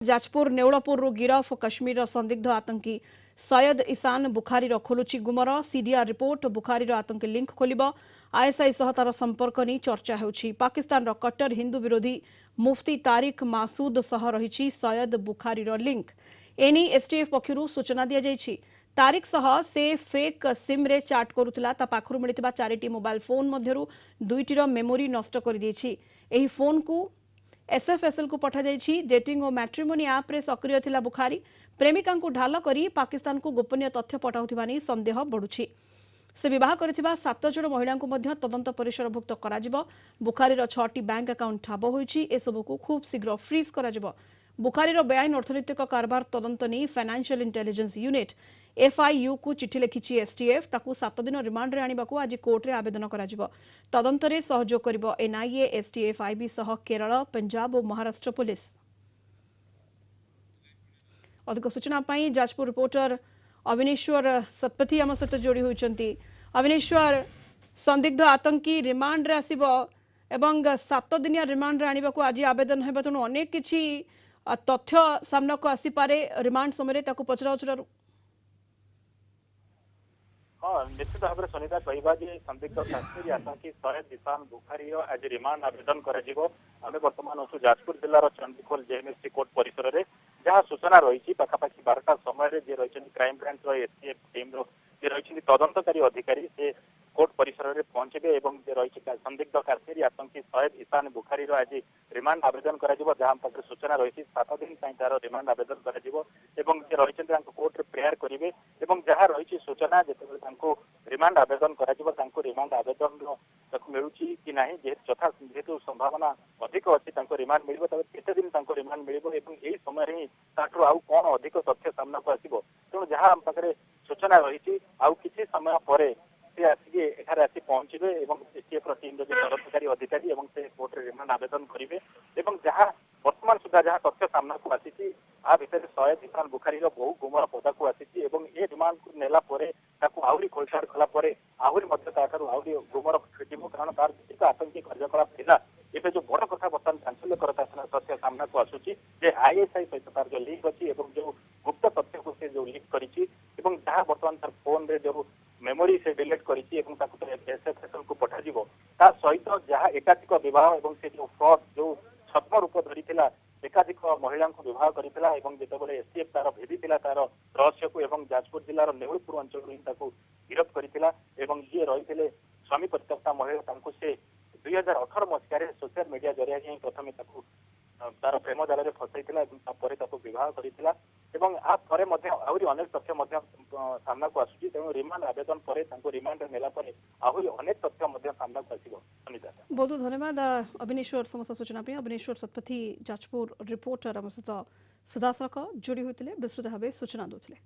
जाजपुर नेउलपुर गिरफ कश्मीर संदिग्ध आतंकी सैयद इसान बुखारी खोलुची गुमर सीडीआर रिपोर्ट बुखारी आतंकी लिंक खोल आईएसआई सह तार संपर्क नहीं चर्चा होउछि। पाकिस्तान कट्टर हिंदू विरोधी मुफ्ती तारिक मासूद सह रही सैयद बुखारी लिंक एनी एसटीएफ पक्षरु सूचना दि जाइछि। तारिक सह से फेक सिम रे चाट करुतला ता पाखरु मिलितबा 4टी मोबाइल फोन मध्यरु 2टीर मेमोरी नष्ट कर दिएछि। एही फोन को एसएफएसएल को पठा जाइछि। डेटिंग और मैट्रिमोनी ऐप रे सक्रिय थिला बुखारी प्रेमिका को ढाल करी पाकिस्तान को गोपनीय तथ्य पठाउथिबा नै संदेह बढ़ुछि। से विवाह करथिबा 7 जण महिला को मध्य तदंत परिसरभुक्त कराजिबो। बुखारीर 6टी बैंक अकाउंट ठाब होइछि। ए सब को खूब शीघ्र फ्रीज कराजिबो। बुखारीर बेआईन अर्थनैतिक कारबार तदंत नै फाइनेंशियल इंटेलिजेंस यूनिट एफआईयू को चिठी लिखिछि एसटीएफ। ताकू 7 दिन रिमांड रे आनिबाकू आज कोर्ट रे आवेदन कराजिबो। तदंत रे सहयोग करिबो एनआईए एसटीएफ आईबी सह केरल पंजाब और महाराष्ट्र पुलिस। अधिक सूचना पाई जाजपुर रिपोर्टर अविनेश्वर सतपथी आम सहित जोड़ी होइचंती। अविनेश्वर संदिग्ध आतंकी रिमांड रे आसीबो एवं 7 दिनिया रिमांड रे आनिबाकू आज आवेदन हेबा तनु अनेक किछि तथ्य सामना को आसी पारे रिमांड समय ताकू पचरा उचरा। हाँ निश्चित भाव में सुनीता कहवा संदिग्ध काश्मीरी आतंकी सैयद इसान बुखारी आज रिमांड आवेदन आम बर्तमान अच्छु जाजपुर जिलार चंडीखोल जेएमएससी कोर्ट परिसर में जहाँ सूचना रही पाखापाखि 12टा समय जे रही क्राइम ब्रांच एसटीएफ टीम रही तदंतकारी अधिकारी से कोर्ट परिसर में पहुंचे और जे रही संदिग्ध काश्मीरी आतंकी सैयद इसान बुखारी आज रिमांड आवेदन जहाँ पाखे सूचना रही 7 दिन तार रिमांड आवेदन जे रही कोर्ट रे प्रेयर करेंगे जहाँ रही सूचना जो रिमांड आवेदन रिमांड आवेदन मिलूँ कि ना जेहेतु संभावना अधिक अच्छी रिमांड मिल केते दिन रिमांड मिल यही समय ही आउ कौन अधिक तथ्य सामना को आसो तेणु जहाँ आम पाखे सूचना रही आउ किसी समय पर से आसिके एठारे आसी पहुंचे एसटीएफ टीम तदंतकारी अधिकारी से कोर्ट रे रिमांड आवेदन करेंगे जहाँ वर्तमान सुधा जहाँ तथ्य सामना को आसी आ भितर सैयद इसान बुखारी बहु गुमर पदा को आसी ए रिमांड को नेला आहरी खोलछाड़ कला आहरी आहरी गुमर फिटिब कारण तार जी आतंकी कार्यकलाप था एवं जो बड़ कथा बर्तमान चांचल्यकर तथ्य सामना को आसूची आईएसआई सहित तार जो लिंक अच्छी जो गुप्त तथ्य को से जो लिंक करी जहाँ बर्तमान तार फोन रे जो मेमोरी से डिलीट करी एसएफएसएल को पठाଯିबो ता सहित जहाँ एकाधिक विवाह से जो फ्रॉड जो छद्म रूप धरी एकाधिक महिला को विवाह करथिला जितेबाला एसटीएफ तार भेदी तार रहस्य को जाजपुर जिलार नेउलपुर अंचल गिरफ करथिला जी रही स्वामी परित्यक्ता महिला से 2018 मसीह सोशल मीडिया जरिया ही प्रथम तार प्रेम जाल में फसाइला विवाह करथिला आहरी अनेक तथ्य सामना को आसुची तेणु रिमांड आवेदन पर रिमांड नेला आहरी अनेक तथ्य सामना को आसिबो। सुनीता बहुत बहुत धन्यवाद अविनेश्वर समस्त सूचना पे। अविनेश्वर सतपथी जाजपुर रिपोर्टर आम सहित सीधासख जोड़ी होते विस्तृत भाव सूचना दूसरे।